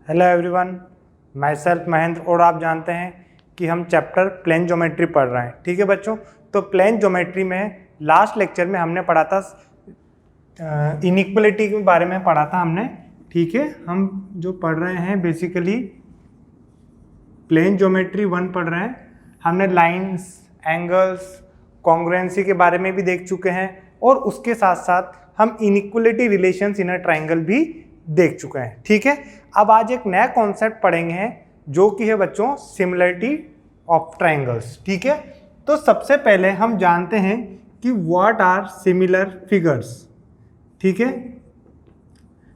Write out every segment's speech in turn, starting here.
Hello everyone, my self Mahendra. और आप जानते हैं कि हम चैप्टर प्लेन ज्योमेट्री पढ़ रहे हैं। ठीक है बच्चों, तो प्लेन ज्योमेट्री में लास्ट लेक्चर में हमने पढ़ा था इनइक्वलिटी के बारे में पढ़ा था हमने। ठीक है, हम जो पढ़ रहे हैं बेसिकली प्लेन ज्योमेट्री 1 पढ़ रहे हैं। हमने लाइंस, एंगल्स, कॉन्ग्रुएंसी के बारे में भी देख चुके हैं और उसके साथ साथ हम inequality relations in a triangle भी देख चुके हैं। ठीक है, अब आज एक नया कॉन्सेप्ट पढ़ेंगे हैं जो कि है बच्चों सिमिलरिटी ऑफ ट्राइंगल्स। ठीक है, तो सबसे पहले हम जानते हैं कि व्हाट आर सिमिलर फिगर्स। ठीक है,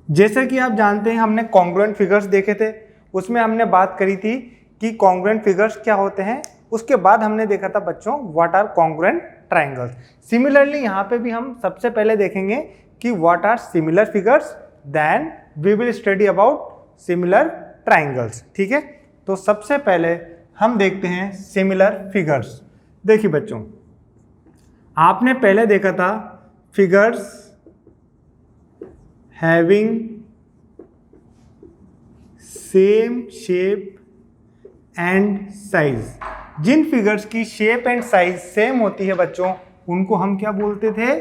जैसे कि आप जानते हैं हमने कॉन्ग्रुएंट फिगर्स देखे थे, उसमें हमने बात करी थी कि कॉन्ग्रुएंट फिगर्स क्या होते हैं। उसके बाद हमने देखा था बच्चों what are congruent triangles. Similarly यहाँ पे भी हम सबसे पहले देखेंगे कि what are similar figures, then we will study about similar triangles. ठीक है, तो सबसे पहले हम देखते हैं सिमिलर फिगर्स। देखिए बच्चों, आपने पहले देखा था figures having same shape and size. जिन फिगर्स की शेप एंड साइज सेम होती है बच्चों, उनको हम क्या बोलते थे?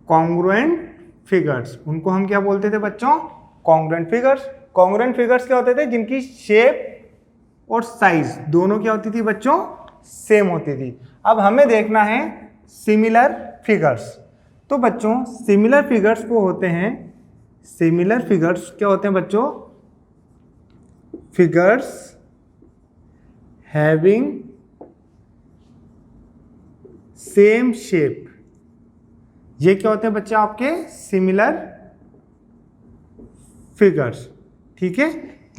Congruent figures. उनको हम क्या बोलते थे बच्चों? Congruent figures. कॉन्ग्रुएंट फिगर्स क्या होते थे? जिनकी शेप और साइज दोनों क्या होती थी बच्चों? सेम होती थी। अब हमें देखना है सिमिलर फिगर्स। तो बच्चों सिमिलर फिगर्स को होते हैं, सिमिलर फिगर्स क्या होते हैं बच्चों? Figures having same shape. ये क्या होते हैं बच्चे? आपके सिमिलर फिगर्स। ठीक है,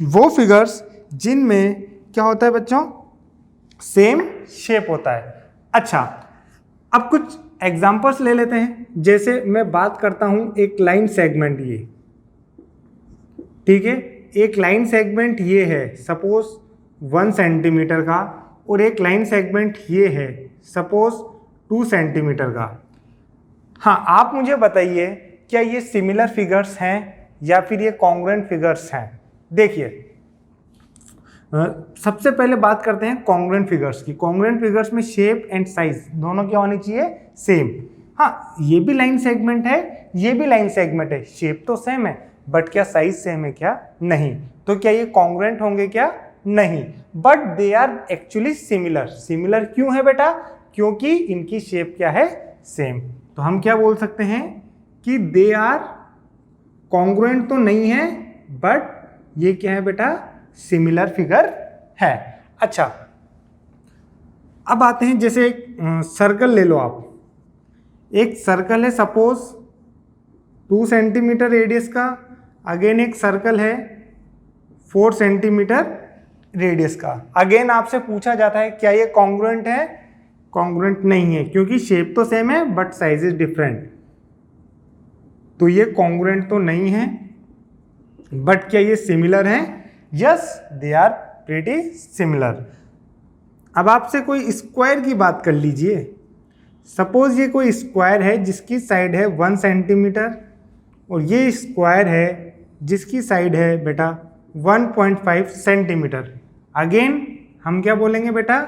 वो फिगर्स जिनमें क्या होता है बच्चों? सेम शेप होता है। अच्छा, अब कुछ एग्जांपल्स ले लेते हैं। जैसे मैं बात करता हूं एक लाइन सेगमेंट, ये ठीक है, एक लाइन सेगमेंट ये है सपोज 1 सेंटीमीटर का, और एक लाइन सेगमेंट ये है सपोज 2 सेंटीमीटर का। हाँ, आप मुझे बताइए क्या ये सिमिलर फिगर्स हैं या फिर ये कॉन्ग्रुएंट फिगर्स हैं? देखिए, सबसे पहले बात करते हैं कॉन्ग्रुएंट फिगर्स की। कॉन्ग्रुएंट फिगर्स में शेप एंड साइज दोनों क्या होनी चाहिए? सेम। हाँ, ये भी लाइन सेगमेंट है, ये भी लाइन सेगमेंट है, शेप तो सेम है, बट क्या साइज सेम है? क्या नहीं। तो क्या ये कॉन्ग्रुएंट होंगे? क्या नहीं, but they are actually similar. Similar क्यों है बेटा? क्योंकि इनकी शेप क्या है? सेम। तो हम क्या बोल सकते हैं कि दे आर कॉन्ग्रुएंट तो नहीं है, बट ये क्या है बेटा? सिमिलर फिगर है। अच्छा, अब आते हैं, जैसे एक सर्कल ले लो आप। एक सर्कल है सपोज 2 सेंटीमीटर रेडियस का, अगेन एक सर्कल है 4 सेंटीमीटर रेडियस का। अगेन आपसे पूछा जाता है क्या ये कॉन्ग्रुएंट है? कॉन्ग्रुएंट नहीं है, क्योंकि शेप तो सेम है बट साइज इज डिफरेंट। तो ये कॉन्ग्रुएंट तो नहीं है, बट क्या ये सिमिलर है? Yes, they are pretty similar. अब आपसे कोई स्क्वायर की बात कर लीजिए। सपोज ये कोई स्क्वायर है जिसकी साइड है 1 सेंटीमीटर, और ये स्क्वायर है जिसकी साइड है बेटा 1.5 सेंटीमीटर। अगेन हम क्या बोलेंगे बेटा?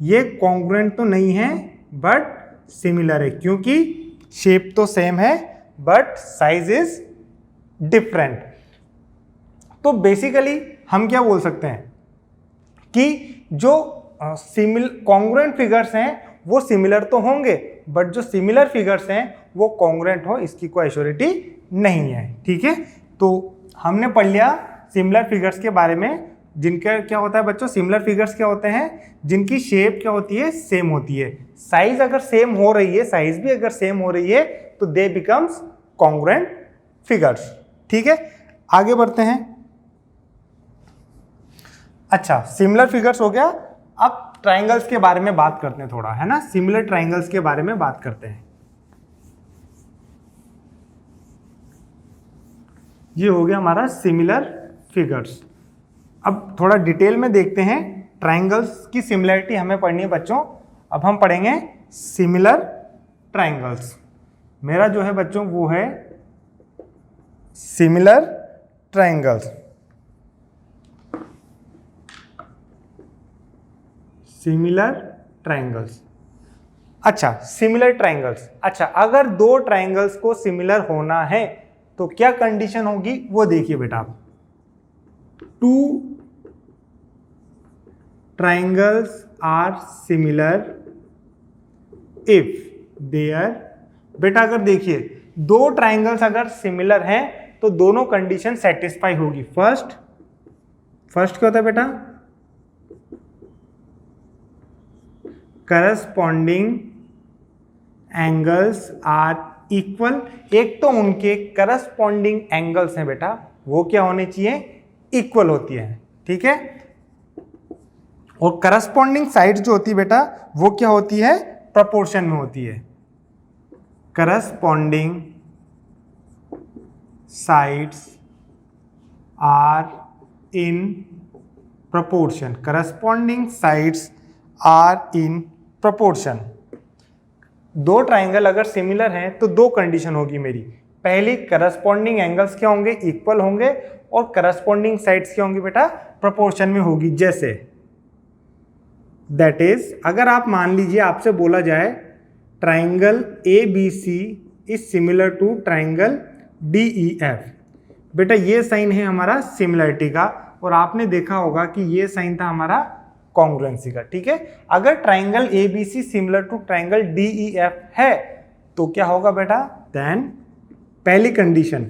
ये कॉन्ग्रुएंट तो नहीं है बट सिमिलर है, क्योंकि शेप तो सेम है बट साइज इज डिफरेंट। तो बेसिकली हम क्या बोल सकते हैं कि जो कॉन्ग्रुएंट फिगर्स हैं वो सिमिलर तो होंगे, बट जो सिमिलर फिगर्स हैं वो कॉन्ग्रुएंट हो इसकी कोई एश्योरिटी नहीं है। ठीक है, तो हमने पढ़ लिया सिमिलर फिगर्स के बारे में, जिनका क्या होता है बच्चों? सिमिलर फिगर्स क्या होते हैं? जिनकी शेप क्या होती है? सेम होती है। साइज अगर सेम हो रही है, साइज भी अगर सेम हो रही है, तो दे बिकम्स कॉन्ग्रुएंट फिगर्स। ठीक है, आगे बढ़ते हैं। अच्छा, सिमिलर फिगर्स हो गया। अब ट्राइंगल्स के बारे में बात करते हैं थोड़ा, है ना? सिमिलर ट्राइंगल्स के बारे में बात करते हैं। ये हो गया हमारा सिमिलर फिगर्स। अब थोड़ा डिटेल में देखते हैं। ट्राइंगल्स की सिमिलरिटी हमें पढ़नी है बच्चों। अब हम पढ़ेंगे सिमिलर ट्राइंगल्स। मेरा जो है बच्चों वो है सिमिलर ट्राइंगल्स। Similar triangles. अच्छा, सिमिलर ट्राइंगल्स। अच्छा, अगर दो ट्राइंगल्स को सिमिलर होना है तो क्या कंडीशन होगी वो देखिए बेटा आप। Two triangles are similar if there, बेटा अगर देखिए दो ट्राइंगल्स अगर सिमिलर हैं तो दोनों कंडीशन सेटिस्फाई होगी। फर्स्ट क्या होता है बेटा, करस्पॉन्डिंग एंगल्स आर इक्वल। एक तो उनके करस्पॉन्डिंग एंगल्स हैं बेटा, वो क्या होने चाहिए, इक्वल होती है, ठीक है। और करस्पॉन्डिंग साइड्स जो होती है बेटा वो क्या होती है, प्रोपोर्शन में होती है। Corresponding sides are in proportion, corresponding sides are in proportion। दो ट्राइंगल अगर सिमिलर हैं तो दो कंडीशन होगी मेरी। पहली, करस्पॉन्डिंग एंगल्स क्या होंगे, इक्वल होंगे, और करस्पॉन्डिंग साइड्स क्या होंगी बेटा, प्रोपोर्शन में होगी। जैसे दैट इज, अगर आप मान लीजिए आपसे बोला जाए triangle ABC is similar to triangle DEF, बेटा ये साइन है हमारा सिमिलरिटी का, और आपने देखा होगा कि ये साइन था हमारा कॉन्ग्रुएंसी का, ठीक है। अगर triangle ABC similar to triangle DEF है तो क्या होगा बेटा, देन पहली कंडीशन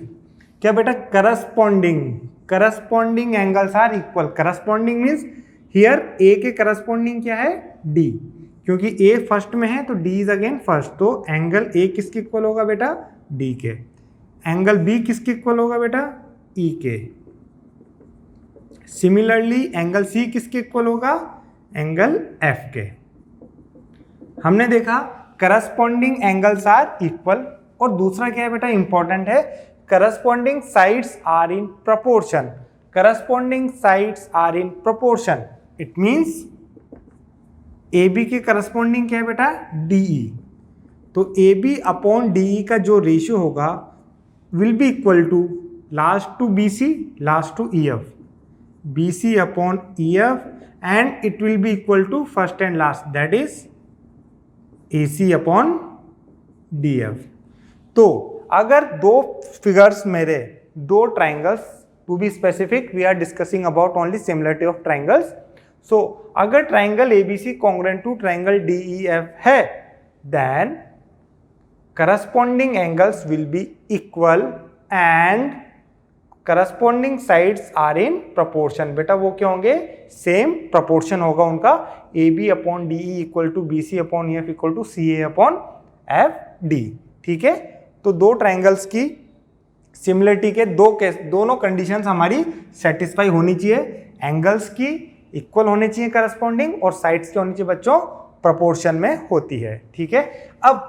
क्या बेटा, corresponding angles are equal. Corresponding means here A के करस्पॉन्डिंग क्या है, D, क्योंकि A फर्स्ट में है तो D इज अगेन फर्स्ट, तो एंगल A किसके इक्वल होगा बेटा, D के। एंगल B किसके इक्वल होगा बेटा, E के। सिमिलरली एंगल C किसके इक्वल होगा, एंगल F के। हमने देखा करस्पॉन्डिंग एंगल्स आर इक्वल, और दूसरा क्या है बेटा, इंपॉर्टेंट है, corresponding sides are in proportion. Corresponding sides are in proportion, it means AB के करस्पॉन्डिंग क्या है बेटा, DE, तो AB अपॉन DE का जो रेशियो होगा will be equal to last to BC, last to EF, BC upon EF, and it will be equal to first and last, that is AC upon DF। तो अगर दो figures मेरे, दो triangles, to be specific we are discussing about only similarity of triangles. So अगर triangle ABC congruent to triangle DEF है, then corresponding angles will be equal and corresponding sides are in proportion. बेटा वो क्या होंगे, same proportion होगा उनका, AB upon DE equal to BC upon EF equal to CA upon FD, ठीक है। तो दो ट्राइंगल्स की सिमिलरिटी के दोनों कंडीशंस हमारी सेटिस्फाई होनी चाहिए। एंगल्स की इक्वल होने चाहिए करस्पॉन्डिंग, और साइड्स के होनी चाहिए बच्चों प्रोपोर्शन में होती है, ठीक है। अब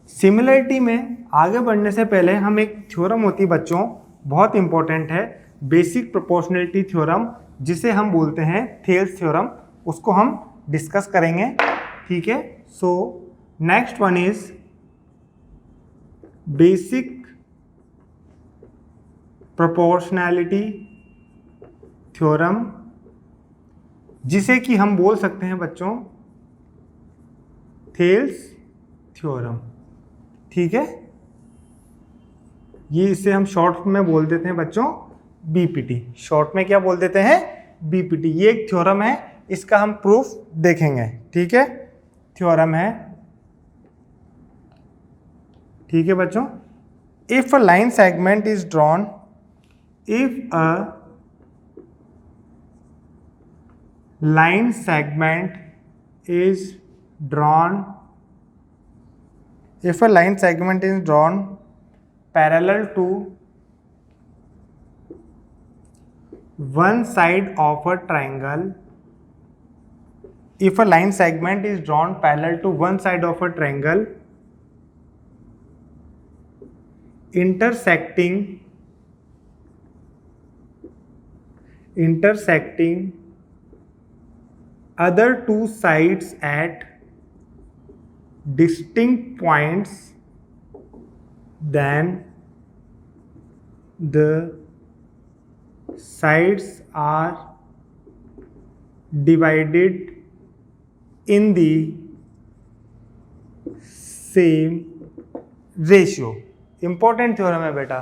सिमिलरिटी में आगे बढ़ने से पहले हम एक थ्योरम होती है बच्चों, बहुत इंपॉर्टेंट है, बेसिक प्रोपोर्शनलिटी थ्योरम, जिसे हम बोलते हैं थेल्स थ्योरम, उसको हम डिस्कस करेंगे, ठीक है। So next one is basic proportionality theorem, जिसे कि हम बोल सकते हैं बच्चों थेल्स थ्योरम, ठीक है। ये इसे हम शॉर्ट में बोल देते हैं बच्चों BPT, शॉर्ट में क्या बोल देते हैं, BPT। ये एक थ्योरम है, इसका हम प्रूफ देखेंगे, ठीक है। थ्योरम है, ठीक है बच्चों। If a line segment is drawn, if a line segment is drawn, if a line segment is drawn parallel to one side of a triangle, if a line segment is drawn parallel to one side of a triangle intersecting other two sides at distinct points, then the sides are divided in the same ratio. Important theorem है बेटा,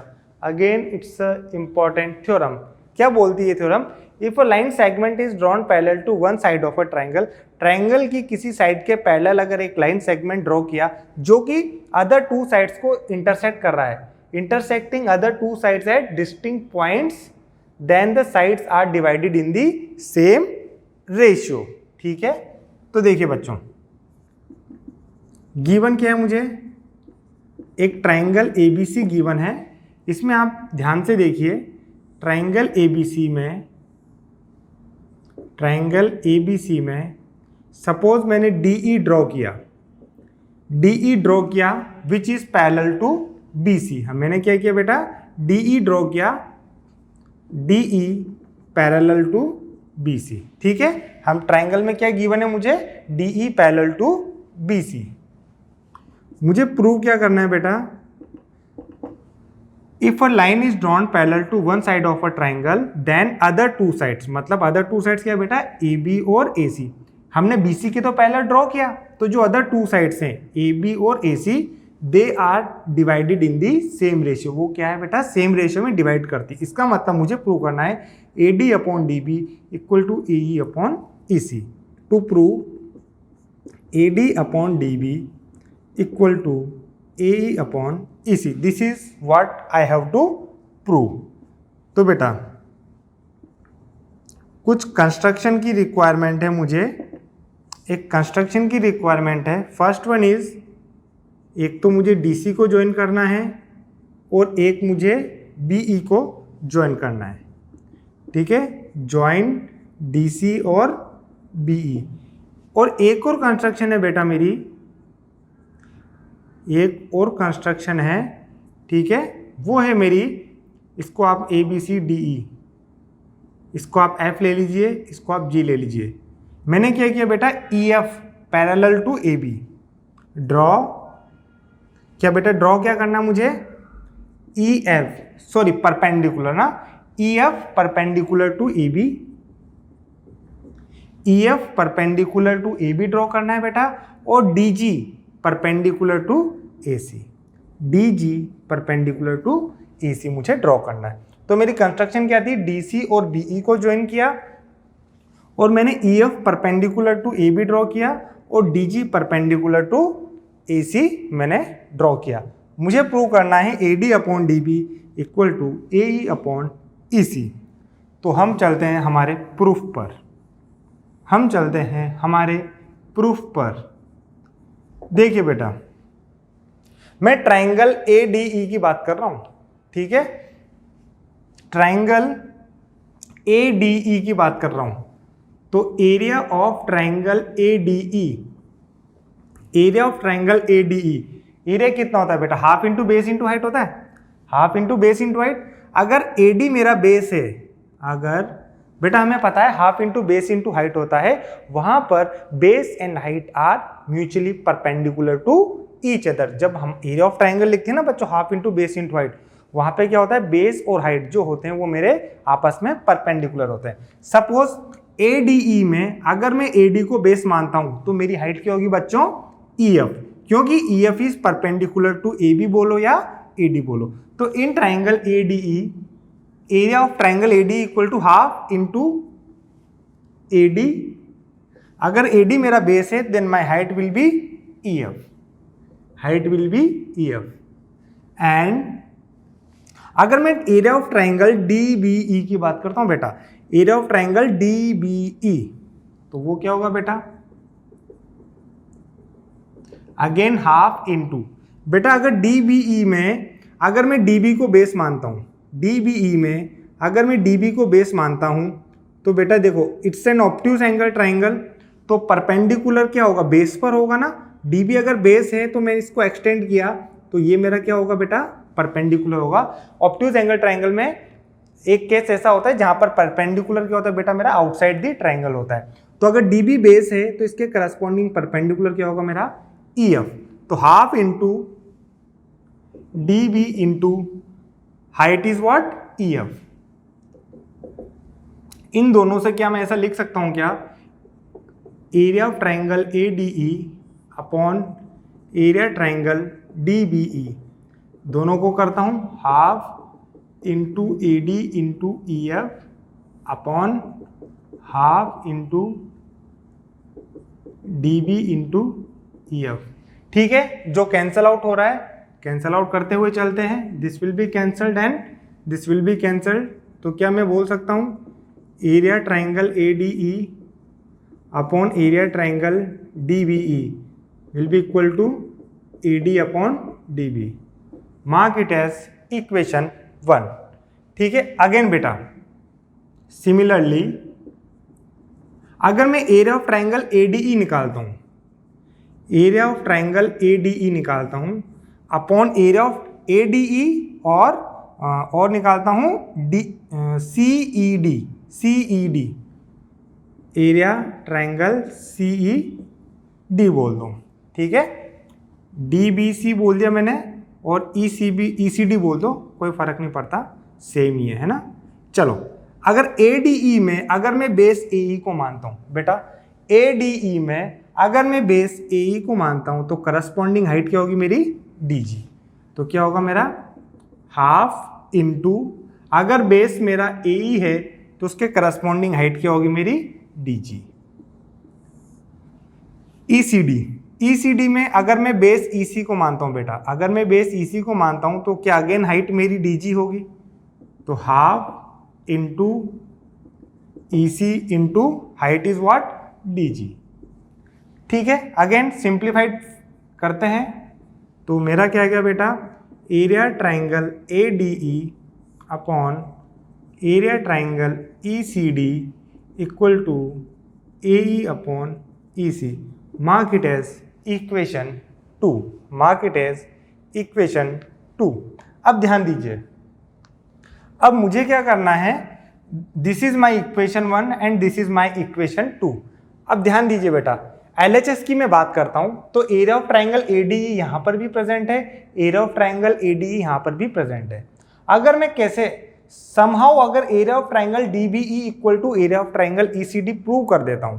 again it's a important theorem. क्या बोलती है theorem? If a line segment is drawn parallel to one side of a triangle, triangle की किसी side के parallel अगर एक लाइन सेगमेंट ड्रॉ किया जो कि अदर टू साइड्स को इंटरसेक्ट कर रहा है, intersecting other two sides at distinct points, then the sides are divided in the same ratio. ठीक है, तो देखिए बच्चों, गिवन क्या है मुझे? एक ट्राइंगल ABC गिवन है। इसमें आप ध्यान से देखिए, ट्राइंगल ABC में सपोज मैंने DE ड्रॉ किया which is parallel to BC। मैंने क्या किया बेटा? DE ड्रॉ किया, DE पैरेलल टू BC। ठीक है, हम ट्राइंगल में क्या गिवन है मुझे? DE parallel to BC। मुझे प्रूव क्या करना है बेटा? If a line is drawn parallel to one side of a triangle, then other two sides, मतलब अदर टू साइड्स क्या बेटा? AB और AC। हमने BC के तो पैरेलल ड्रॉ किया, तो जो अदर टू साइड्स हैं AB और AC, they are divided in the same ratio. वो क्या है बेटा? सेम रेशियो में डिवाइड करती। इसका मतलब मुझे प्रूव करना है AD upon DB equal to AE upon EC। To prove AD upon DB equal to AE upon EC, this is what I have to prove. तो बेटा कुछ कंस्ट्रक्शन की रिक्वायरमेंट है मुझे, एक कंस्ट्रक्शन की रिक्वायरमेंट है। फर्स्ट वन इज, एक तो मुझे DC को ज्वाइन करना है और एक मुझे BE को ज्वाइन करना है। ठीक है, ज्वाइन DC और BE। और एक और कंस्ट्रक्शन है बेटा मेरी, एक और कंस्ट्रक्शन है, ठीक है, वो है मेरी, इसको आप ABCDE, इसको आप F ले लीजिए, इसको आप G ले लीजिए। मैंने क्या किया बेटा? EF parallel to AB draw. क्या बेटा ड्रॉ क्या करना मुझे? EF, सॉरी परपेंडिकुलर ना, EF perpendicular to AB, EF perpendicular to AB draw करना है बेटा, और DG perpendicular to AC, DG perpendicular to AC मुझे ड्रॉ करना है। तो मेरी कंस्ट्रक्शन क्या थी? DC और BE को ज्वाइन किया और मैंने EF perpendicular to AB draw किया और DG परपेंडिकुलर टू AC मैंने ड्रॉ किया। मुझे प्रूव करना है AD upon DB equal to AE upon EC। तो हम चलते हैं हमारे प्रूफ पर, देखिए बेटा, मैं ट्राइंगल ADE की बात कर रहा हूं। ठीक है, ट्राइंगल ADE की बात कर रहा हूं। तो area of triangle ADE, area कितना होता है बेटा? Half into base into height होता है, half into base into height. अगर AD मेरा बेस है, अगर बेटा हमें पता है half into base into height होता है, वहां पर base and height are mutually perpendicular to each other. जब हम एरिया ऑफ ट्राइंगल लिखते हैं ना बच्चों, half into base into height, वहां पे क्या होता है? बेस और हाइट जो होते हैं वो मेरे आपस में परपेंडिकुलर होते हैं। सपोज ADE में अगर मैं AD को बेस मानता हूं तो मेरी हाइट क्या होगी बच्चों? EF, क्योंकि EF is perpendicular to AB बोलो या AD बोलो। तो in triangle ADE, area of triangle ADE equal to half into AD। अगर AD मेरा बेस है then my height will be EF, and अगर मैं एरिया ऑफ ट्राइंगल DBE की बात करता हूं बेटा, एरिया ऑफ ट्राइंगल DBE, तो वो क्या होगा बेटा? अगेन हाफ इंटू, बेटा अगर DBE में अगर मैं DB को बेस मानता हूं, DBE में अगर मैं DB को बेस मानता हूं तो बेटा देखो it's an obtuse angle triangle, तो परपेंडिकुलर क्या होगा? बेस पर होगा ना। DB अगर बेस है तो मैं इसको एक्सटेंड किया तो ये मेरा क्या होगा बेटा? परपेंडिकुलर होगा। ऑब्ट्यूज एंगल ट्राइंगल में एक केस ऐसा होता है जहां पर परपेंडिकुलर क्या होता है बेटा? मेरा आउटसाइड द ट्राइंगल होता है। तो अगर DB बेस है तो इसके करस्पॉन्डिंग परपेंडिकुलर क्या होगा मेरा? EF। तो half into DB into height is what? EF। इन दोनों से क्या मैं ऐसा लिख सकता हूं क्या? Area of triangle A D E upon area triangle D B E, दोनों को करता हूँ half into A D into E F upon half into D B into E F. ठीक है, जो कैंसल आउट हो रहा है कैंसल आउट करते हुए चलते हैं, this will be cancelled and this will be cancelled. तो क्या मैं बोल सकता हूँ area triangle A D E upon area triangle D B E will be equal to A D upon D B. Mark it as equation 1। ठीक है, again बेटा similarly अगर मैं area of triangle A D E निकालता हूँ, area of triangle A D E निकालता हूँ upon area of A D E और निकालता हूँ D C E D, area triangle C E D बोल दो। ठीक है, डी बी सी बोल दिया मैंने और ई सी डी बोल दो, कोई फर्क नहीं पड़ता, सेम ही है ना। चलो, अगर ए डी ई में अगर मैं बेस ए ई को मानता हूँ बेटा, ए डी ई में अगर मैं बेस ए ई को मानता हूँ तो करस्पॉन्डिंग हाइट क्या होगी मेरी डी जी। तो क्या होगा मेरा हाफ इंटू, अगर बेस मेरा ए ई है तो उसके करस्पॉन्डिंग हाइट क्या होगी मेरी डी जी। ई सी डी में अगर मैं बेस ई सी को मानता हूँ बेटा, अगर मैं बेस ई सी को मानता हूँ तो क्या अगेन हाइट मेरी डी जी होगी। तो half into E C into height is what D G. ठीक है, अगेन सिंप्लीफाइड करते हैं तो मेरा क्या गया बेटा, area triangle A D E upon area triangle E C D equal to A E upon E C. Mark it as equation 2, mark it as equation 2। अब ध्यान दीजिए, अब मुझे क्या करना है, this is my equation 1 and this is my equation 2। अब ध्यान दीजिए बेटा, LHS की मैं बात करता हूं तो एरिया ऑफ ट्राइंगल ADE यहां पर भी प्रेजेंट है, एरिया ऑफ ट्राइंगल ADE यहां पर भी प्रेजेंट है। अगर मैं कैसे समहाउ अगर area of triangle DBE equal to area of triangle ECD prove कर देता हूं,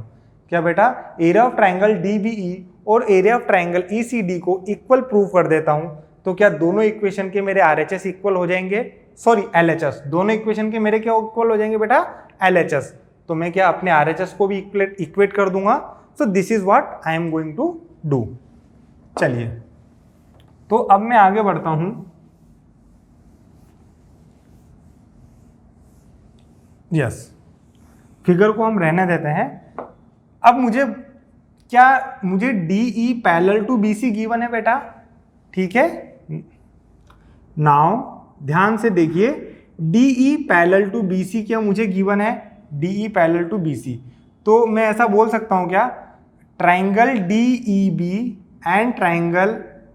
क्या बेटा एरिया ऑफ ट्राइंगल DBE और एरिया ऑफ ट्राइंगल ECD को इक्वल प्रूव कर देता हूं, तो क्या दोनों इक्वेशन के मेरे RHS इक्वल हो जाएंगे, सॉरी LHS, दोनों इक्वेशन के मेरे क्या इक्वल हो जाएंगे बेटा LHS। तो मैं क्या अपने RHS को भी इक्वेट कर दूंगा। So this is what I am going to do. चलिए, तो अब मैं आगे बढ़ता हूं। यस, फिगर को हम रहने देते हैं। अब मुझे DE parallel to BC given है बेटा। ठीक है, नाउ ध्यान से देखिए, DE पैरेलल टू BC क्या मुझे गिवन है, DE पैरेलल टू BC। तो मैं ऐसा बोल सकता हूं क्या, triangle DEB and triangle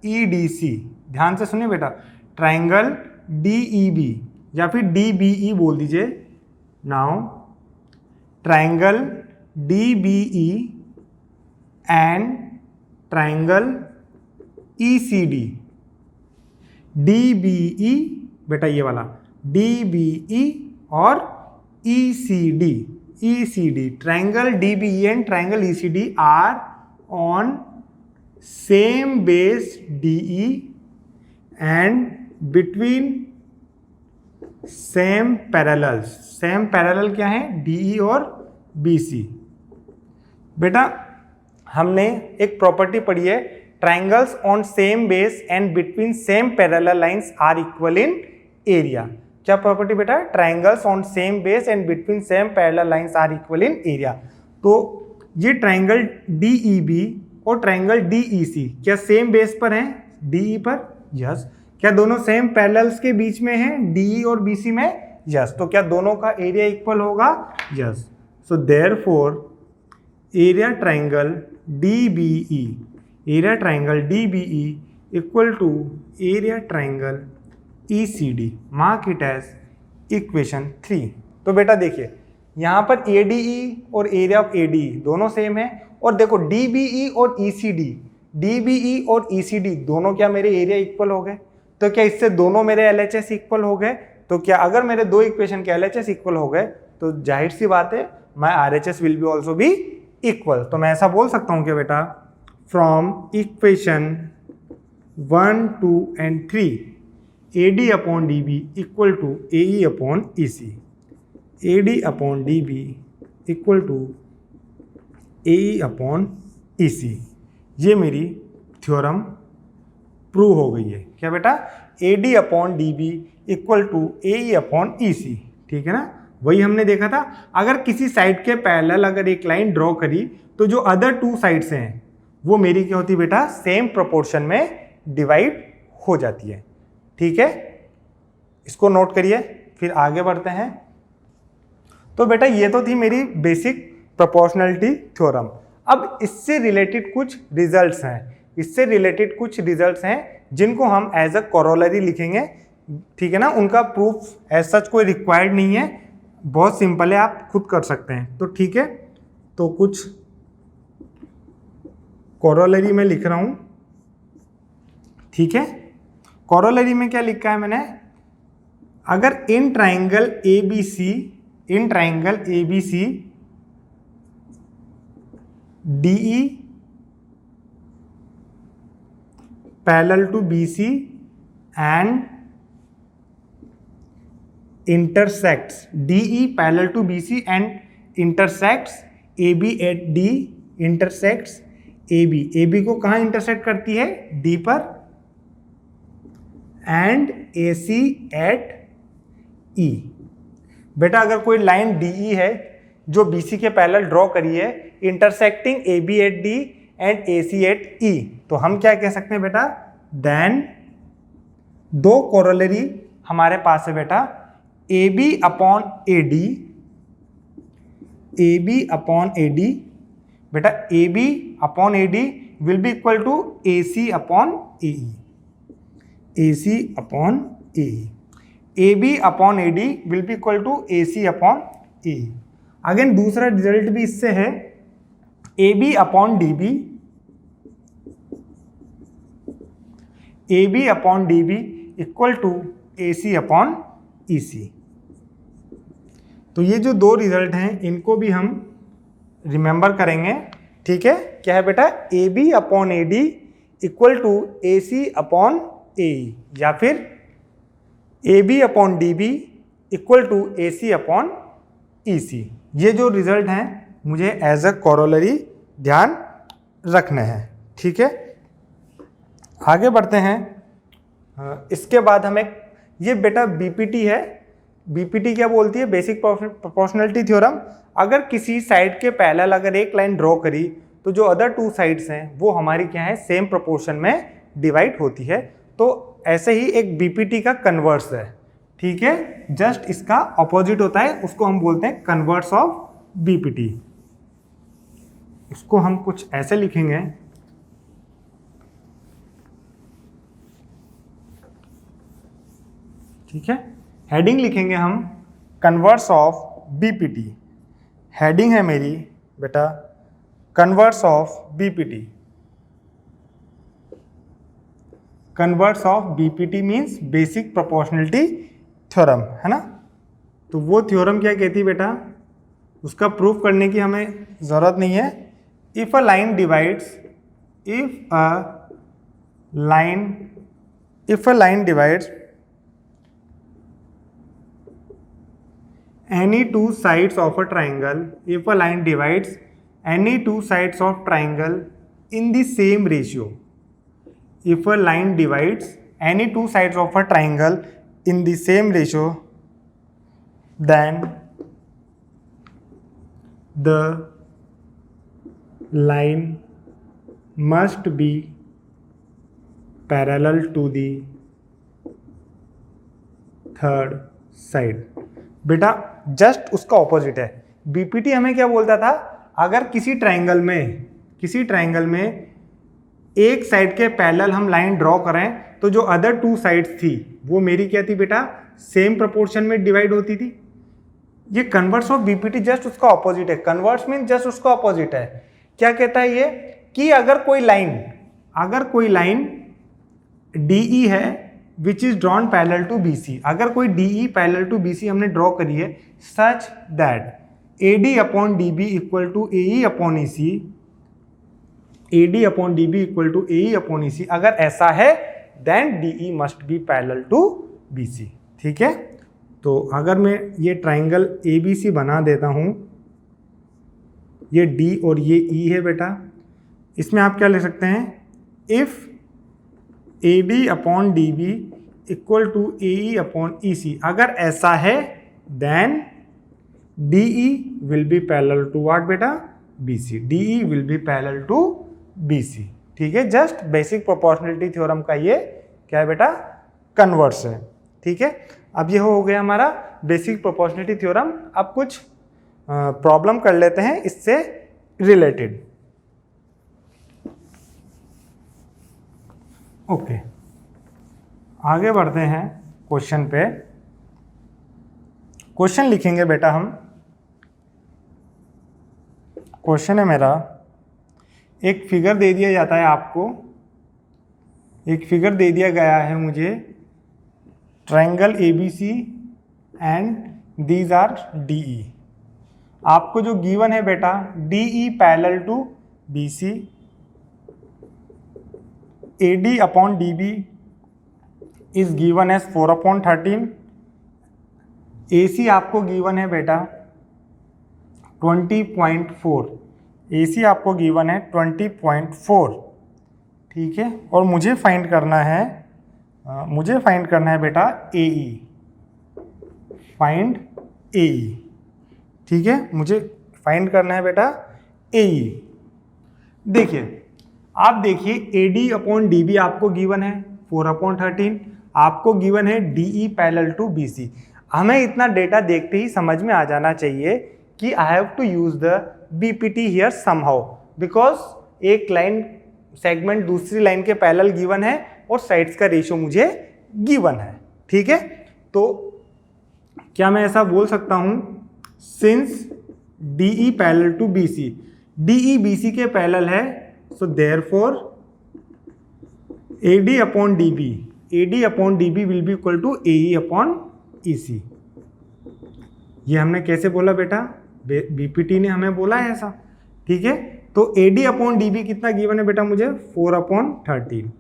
EDC। ध्यान से सुनिए बेटा, ट्राइंगल DEB या फिर DBE बोल दीजिए। Now triangle DBE and triangle ECD, DBE बेटा ये वाला DBE और ECD, triangle DBE and triangle ECD are on same base DE and between same parallels। same parallel क्या है, DE और BC। बेटा हमने एक प्रॉपर्टी पढ़ी है, triangles on same base and between same parallel lines are equal in area। क्या property बेटा, triangles on same base and between same parallel lines are equal in area. तो ये ट्राइंगल DEB और ट्राइंगल DEC क्या same base पर हैं, DE पर? Yes. क्या दोनों सेम पैरेलल्स के बीच में हैं, DE और BC में? यस। तो क्या दोनों का एरिया इक्वल होगा? Yes. So therefore area triangle DBE equal to area triangle ECD। Mark it as equation 3। तो बेटा देखिए, यहाँ पर ADE और एरिया ऑफ ADE दोनों सेम है, और देखो DBE और ECD दोनों क्या मेरे एरिया इक्वल हो गए। तो क्या इससे दोनों मेरे LHS इक्वल हो गए? तो क्या अगर मेरे दो इक्वेशन के LHS इक्वल हो गए तो जाहिर सी बात है my RHS will be also be equal, तो मैं ऐसा बोल सकता हूँ कि बेटा from equation 1, 2 and 3 AD upon DB equal to AE upon EC, AD upon DB equal to AE upon EC। ये मेरी थ्योरम प्रूव हो गई है। क्या बेटा? AD upon DB equal to AE upon EC, ठीक है ना? वही हमने देखा था, अगर किसी साइड के पैरेलल अगर एक लाइन ड्रॉ करी तो जो अदर टू साइड्स हैं वो मेरी क्या होती है बेटा? सेम प्रोपोर्शन में डिवाइड हो जाती है। ठीक है, इसको नोट करिए, फिर आगे बढ़ते हैं। तो बेटा ये तो थी मेरी बेसिक प्रोपोर्शनलिटी थ्योरम। अब इससे रिलेटेड कुछ रिजल्ट्स हैं, जिनको हम एज अ कोरोलरी लिखेंगे। ठीक है ना? उनका प्रूफ एज सच कोई रिक्वायर्ड नहीं है, बहुत सिंपल है, आप खुद कर सकते हैं। तो ठीक है, तो कुछ कोरोलरी में लिख रहा हूं। ठीक है, कोरोलरी में क्या लिखा है मैंने? अगर in triangle ABC DE parallel to BC and intersects DE parallel to BC and intersects AB at D, intersects AB को कहाँ इंटरसेक्ट करती है? D पर, and AC at E। बेटा अगर कोई लाइन DE है जो BC के पैरेलल ड्रॉ करी है, intersecting AB at D and AC at E, तो हम क्या कह सकते हैं बेटा? देन दो कोरोलरी हमारे पास है बेटा, AB अपॉन AD बेटा, AB upon AD will be equal to AC upon AE, AB upon AD will be equal to AC upon AE। Again दूसरा रिजल्ट भी इससे है, AB upon DB equal to AC upon EC। तो ये जो दो result हैं इनको भी हम रिमेंबर करेंगे। ठीक है, क्या है बेटा? AB upon AD equal to AC upon AE, या फिर AB upon DB equal to AC upon EC। ये जो रिजल्ट हैं मुझे एज अ कोरोलरी ध्यान रखने हैं। ठीक है, आगे बढ़ते हैं। इसके बाद हमें ये बेटा BPT है। BPT क्या बोलती है? Basic proportionality theorem. अगर किसी साइड के पैरेलल अगर एक लाइन ड्रॉ करी तो जो अदर टू साइड्स हैं वो हमारी क्या है? सेम प्रोपोर्शन में डिवाइड होती है। तो ऐसे ही एक BPT का कन्वर्स है। ठीक है, जस्ट इसका ऑपोजिट होता है, उसको हम बोलते हैं कन्वर्स ऑफ BPT। इसको हम कुछ ऐसे लिखेंगे, ठीक है, हेडिंग लिखेंगे हम कन्वर्स ऑफ BPT। हेडिंग है मेरी बेटा converse of BPT। Converse of BPT means basic proportionality theorem, है ना? तो वो थ्योरम क्या कहती है बेटा? उसका प्रूफ करने की हमें ज़रूरत नहीं है। If a line divides any two sides of a triangle, if a line divides any two sides of triangle in the same ratio, if a line divides any two sides of a triangle in the same ratio, then the line must be parallel to the third side। बेटा just उसका opposite है। BPT हमें क्या बोलता था? अगर किसी triangle में एक साइड के पैरेलल हम लाइन ड्रॉ करें तो जो अदर टू साइड्स थी वो मेरी क्या थी बेटा? सेम प्रोपोर्शन में डिवाइड होती थी। ये कन्वर्स ऑफ BPT जस्ट उसका ऑपोजिट है। कन्वर्स मीन जस्ट उसका ऑपोजिट है। क्या कहता है ये? कि अगर कोई लाइन DE है which is drawn parallel to BC, अगर कोई DE पैरेलल टू BC हमने ड्रॉ करी है such that AD upon DB equal to AE upon EC, AD upon DB equal to AE upon EC, अगर ऐसा है then DE must be parallel to BC। ठीक है, तो अगर मैं ये ट्राइंगल ABC बना देता हूँ, ये D और ये E है बेटा, इसमें आप क्या लिख सकते हैं, if AD upon DB equal to AE upon EC, अगर ऐसा है then DE will be parallel to what बेटा, BC, DE will be parallel to BC। ठीक है, जस्ट बेसिक प्रोपोर्शनलिटी थ्योरम का ये क्या है बेटा, कन्वर्स है। ठीक है, अब ये हो गया हमारा बेसिक प्रोपोर्शनलिटी थ्योरम। अब कुछ प्रॉब्लम कर लेते हैं इससे रिलेटेड। ओके, आगे बढ़ते हैं क्वेश्चन पे। क्वेश्चन लिखेंगे बेटा हम। क्वेश्चन है मेरा, एक फिगर दे दिया जाता है आपको, एक फिगर दे दिया गया है मुझे, triangle ABC and these are DE। आपको जो गिवन है बेटा, DE parallel to BC, AD upon DB is given as 4/13, AC आपको गिवन है बेटा 20.4, AC आपको गिवन है 20.4। ठीक है, और मुझे फाइंड करना है बेटा AE, फाइंड AE। ठीक है, मुझे फाइंड करना है बेटा AE। देखिए, आप देखिए AD अपॉन DB आपको गिवन है 4/13, आपको गिवन है DE पैरेलल टू BC। हमें इतना डेटा देखते ही समझ में आ जाना चाहिए कि I have to use the BPT here somehow, because एक लाइन सेगमेंट दूसरी लाइन के पैरेलल गिवन है और साइड्स का रेशियो मुझे गिवन है। ठीक है, तो क्या मैं ऐसा बोल सकता हूं, since DE parallel to BC, DE BC के पैरेलल है, so therefore AD upon DB will be equal to AE upon EC। ये हमने कैसे बोला बेटा, BPT ने हमें बोला है ऐसा। ठीक है, तो AD अपॉन DB कितना गिवन है बेटा मुझे, 4/13,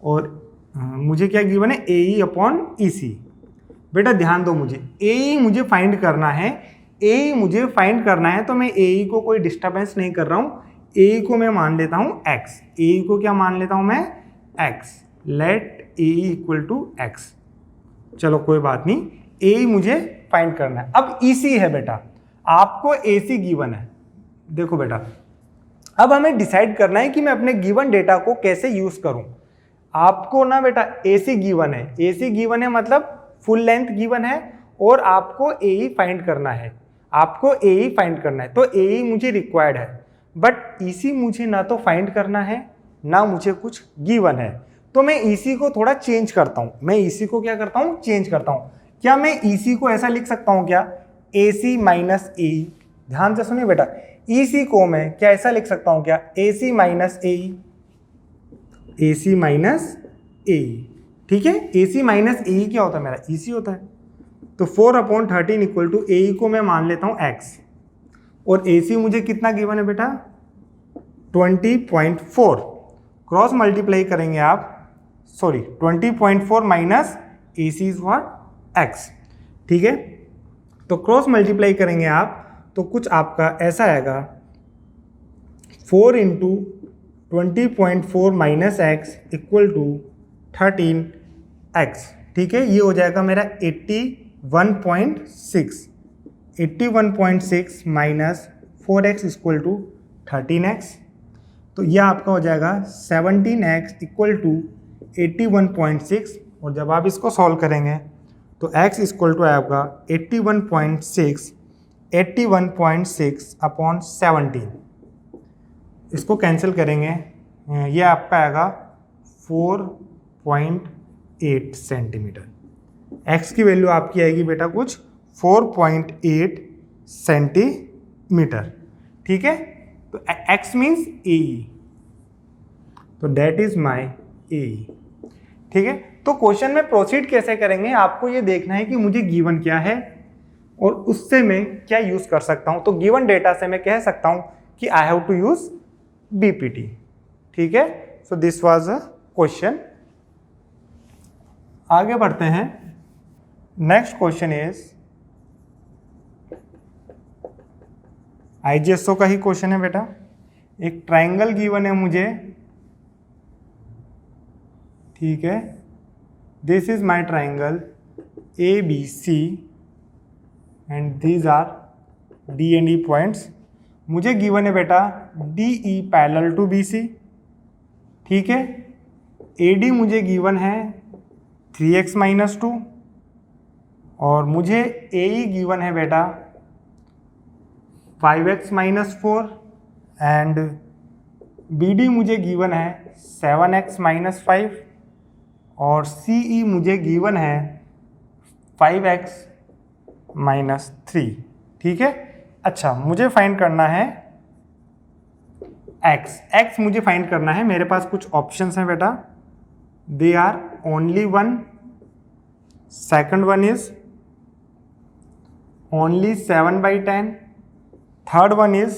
और मुझे क्या गिवन है, AE अपॉन EC। बेटा ध्यान दो, मुझे AE मुझे फाइंड करना है, तो मैं AE को कोई डिस्टर्बेंस नहीं कर रहा हूँ, AE को मैं मान लेता हूँ X, AE को क्या मान लेता हूँ मैं, X, let AE equal to X। चलो कोई बात नहीं, AE मुझे फाइंड करना है। अब EC है बेटा, आपको AC गिवन है। देखो बेटा, अब हमें डिसाइड करना है कि मैं अपने गिवन डेटा को कैसे यूज करूं। आपको ना बेटा AC गिवन है, मतलब फुल लेंथ गिवन है, और आपको AE फाइंड करना है, तो AE मुझे रिक्वायर्ड है, बट EC मुझे ना तो फाइंड करना है ना मुझे कुछ गिवन है, तो मैं EC को थोड़ा चेंज करता हूं। चेंज करता हूं। क्या मैं EC को ऐसा लिख सकता हूं क्या, AC माइनस AE। ध्यान से सुनिए बेटा, EC को मैं क्या ऐसा लिख सकता हूं क्या, AC माइनस AE। ठीक है, AC माइनस AE क्या होता है मेरा, EC होता है। तो 4/13 इक्वल टू AE को मैं मान लेता हूं X, और AC मुझे कितना गिवन है बेटा, 20.4। क्रॉस मल्टीप्लाई करेंगे आप, 20.4 minus AC is what, X। ठीक है, तो क्रॉस मल्टीप्लाई करेंगे आप, तो कुछ आपका ऐसा आएगा, 4 into 20.4 minus X equal to 13X। ठीक है, ये हो जाएगा मेरा 81.6 minus 4X equal to 13X। तो यह आपका हो जाएगा 17X इक्वल टू 81.6, और जब आप इसको सॉल्व करेंगे तो X इक्वल टू आएगा 81.6 अपॉन 17। इसको कैंसिल करेंगे, ये आपका आएगा 4.8 सेंटीमीटर। X की वैल्यू आपकी आएगी बेटा कुछ 4.8 सेंटीमीटर। ठीक है, तो X मीन्स AE, तो दैट इज माई AE। ठीक है, तो क्वेश्चन में प्रोसीड कैसे करेंगे, आपको ये देखना है कि मुझे गिवन क्या है, और उससे मैं क्या यूज कर सकता हूं, तो गिवन डेटा से मैं कह सकता हूं कि I have to use BPT. ठीक है, so this was a question. आगे बढ़ते हैं। नेक्स्ट क्वेश्चन इज आईजीएसओ का ही क्वेश्चन है बेटा। एक ट्राइंगल गिवन है मुझे, ठीक है, this is my triangle A B C and these are D and E points. मुझे गिवन है बेटा D E parallel to B C. ठीक है, ए डी मुझे गिवन है 3x माइनस 2 और मुझे ए ई गिवन है बेटा 5x minus 4 and B D मुझे गिवन है 7x माइनस 5 और सी ई मुझे गिवन है 5x माइनस 3। ठीक है, अच्छा मुझे फाइंड करना है x मुझे फाइंड करना है। मेरे पास कुछ ऑप्शंस हैं बेटा, they are only one, second one is only 7/10, third one is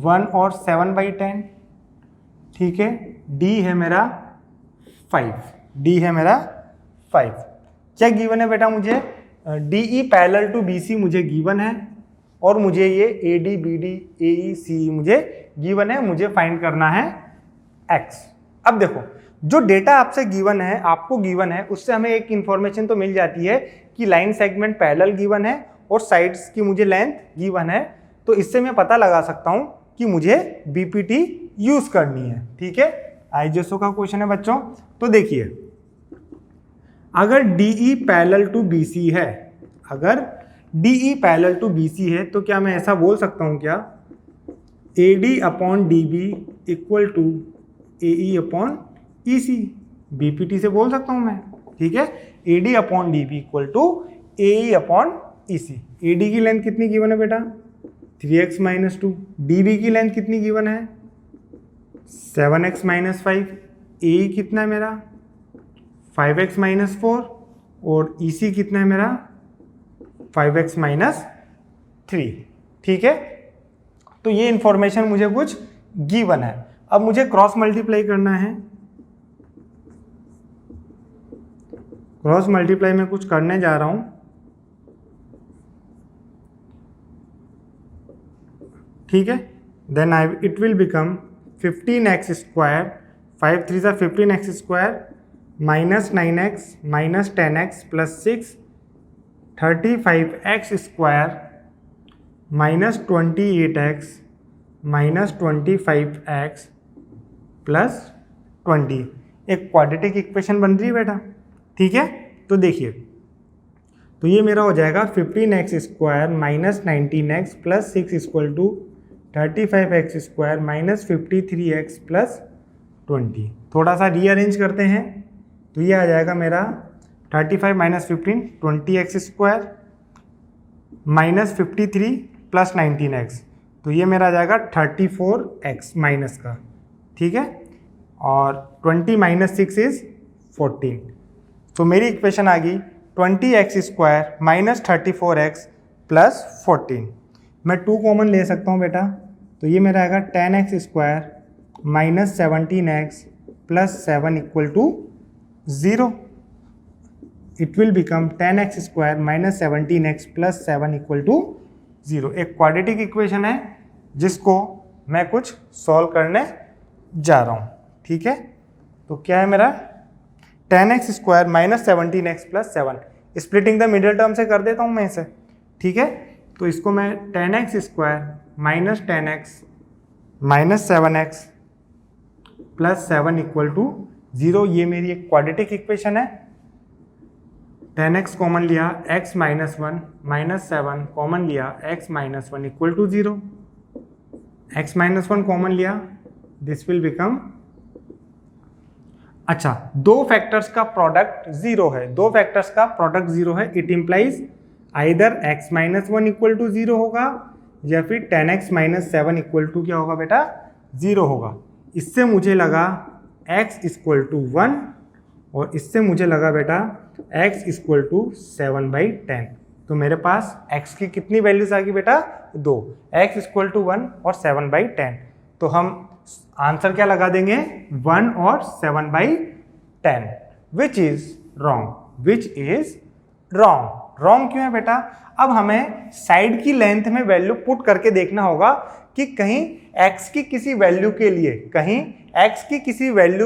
1 और 7/10। ठीक है, डी है मेरा 5, डी है मेरा 5। क्या गिवन है बेटा मुझे, D E parallel to B C मुझे गिवन है और मुझे ये A D B D A E C मुझे गिवन है, मुझे फाइंड करना है x। अब देखो जो डेटा आपसे गिवन है, आपको गिवन है, उससे हमें एक इंफॉर्मेशन तो मिल जाती है कि लाइन सेगमेंट पैरेलल गिवन है और साइड्स की मुझे लेंथ गिवन है, तो इससे मैं पता लगा सकता हूं कि मुझे बीपीटी यूज करनी है। ठीक है, आईजीएसओ का क्वेश्चन है बच्चों। तो देखिए अगर डीई पैरेलल टू बीसी है, अगर डीई पैरेलल टू बीसी है तो क्या मैं ऐसा बोल सकता हूं क्या, AD upon DB equal to AE upon EC, BPT से बोल सकता हूं मैं। ठीक है, AD upon DB equal to AE upon EC. AD की लेंथ कितनी गिवन है बेटा 3x माइनस 2, डीबी की लेंथ कितनी गिवन है 7x माइनस 5, एई कितना है मेरा 5x माइनस 4 और ईसी कितना है मेरा 5x माइनस 3। ठीक है, तो ये इंफॉर्मेशन मुझे कुछ गिवन है। अब मुझे क्रॉस मल्टीप्लाई करना है, क्रॉस मल्टीप्लाई में कुछ करने जा रहा हूं। ठीक है, then it will become 15x square, 5 3 15x square minus 9x minus 10x plus 6 35x square minus 28x minus 25x plus 20। एक क्वाड्रेटिक इक्वेशन बन रही है बेटा। ठीक है, तो देखिए, तो ये मेरा हो जाएगा 15x square minus 19x plus 6 equal to 35x square minus 53x plus 20। थोड़ा सा रीअरेंज करते हैं तो ये आ जाएगा मेरा 35 minus 15 20x square minus 53 plus 19x, तो ये मेरा आ जाएगा 34x माइनस का। ठीक है, और 20 माइनस 6 इज 14, तो मेरी इक्वेशन आ गई 20x square minus 34x plus 14। मैं 2 कॉमन ले सकता हूँ बेटा, तो ये मेरा आएगा 10x square minus 17x plus 7 equal to 0। It will become 10x square minus 17x plus 7 equal to 0। एक क्वाड्रेटिक इक्वेशन है जिसको मैं कुछ सॉल्व करने जा रहा हूँ। ठीक है, तो क्या है मेरा 10x square minus 17x plus 7, splitting the middle term से कर देता हूँ मैं इसे। ठीक है, तो इसको मैं 10x square minus 10x minus 7x plus 7 equal to 0, ये मेरी एक क्वाड्रेटिक इक्वेशन है। 10x कॉमन लिया, x माइनस 1 माइनस 7 कॉमन लिया, x minus 1 equal to 0, x minus 1 common लिया, दिस विल बिकम, अच्छा दो फैक्टर्स का प्रोडक्ट 0 है, दो फैक्टर्स का प्रोडक्ट 0 है, it implies either x minus 1 equal to 0 होगा या फिर 10x माइनस 7 इक्वल टू क्या होगा बेटा 0 होगा। इससे मुझे लगा x इक्वल टू 1 और इससे मुझे लगा बेटा x इक्वल टू 7/10। तो मेरे पास x की कितनी वैल्यूज आ गई बेटा 2, x इक्वल टू 1 और 7/10। तो हम आंसर क्या लगा देंगे 1 और 7/10 विच इज रॉन्ग। रॉन्ग क्यों है बेटा? अब हमें साइड की लेंथ में वैल्यू पुट करके देखना होगा कि कहीं x की किसी वैल्यू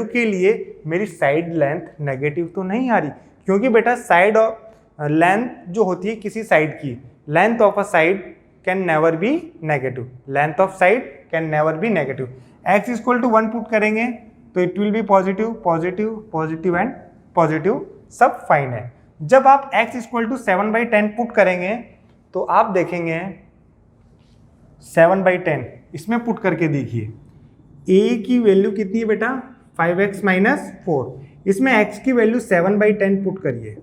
के लिए मेरी साइड लेंथ नेगेटिव तो नहीं आ रही, क्योंकि बेटा साइड और लेंथ जो होती है किसी साइड की, length of a side can never be negative, length of side can never be negative. x equal to 1 put करेंगे तो it will be positive positive positive and positive, सब फाइन है। जब आप x इक्वल टू 7/10 पुट करेंगे तो आप देखेंगे 7/10 इसमें पुट करके देखिए a की वैल्यू कितनी है बेटा 5x माइनस 4, इसमें x की वैल्यू 7/10 पुट करिए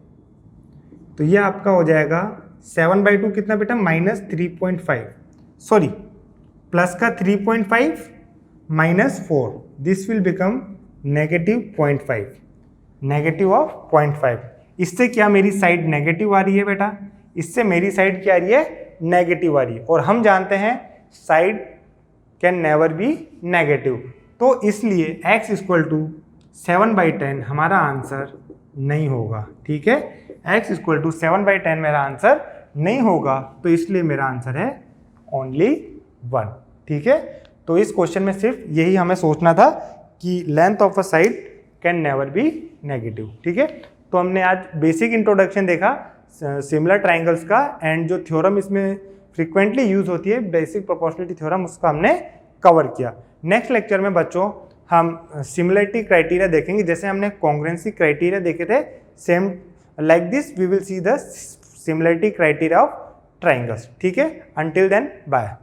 तो ये आपका हो जाएगा 7/2 कितना बेटा -3.5, सॉरी प्लस का 3.5 minus 4, this will become -0.5, negative of 0.5। इससे क्या मेरी साइड नेगेटिव आ रही है बेटा? इससे मेरी साइड क्या आ रही है नेगेटिव आ रही है, और हम जानते हैं side can never be negative, तो इसलिए x इक्वल टू 7/10 हमारा आंसर नहीं होगा। ठीक है, x इक्वल टू 7/10 मेरा आंसर नहीं होगा, तो इसलिए मेरा आंसर है ओनली 1। ठीक है, तो इस क्वेश्चन में सिर्फ यही हमें सोचना था कि length of a side can never be negative. ठीक है, तो हमने आज बेसिक इंट्रोडक्शन देखा सिमिलर ट्राइंगल्स का, एंड जो थ्योरम इसमें फ्रीक्वेंटली यूज होती है बेसिक प्रोपोर्शनलिटी थ्योरम, उसका हमने कवर किया। नेक्स्ट लेक्चर में बच्चों हम सिमिलरिटी क्राइटेरिया देखेंगे, जैसे हमने कॉन्ग्रुएंसी क्राइटेरिया देखे थे, same like this we will see the similarity criteria of triangles. ठीक है, अंटिल देन बाय।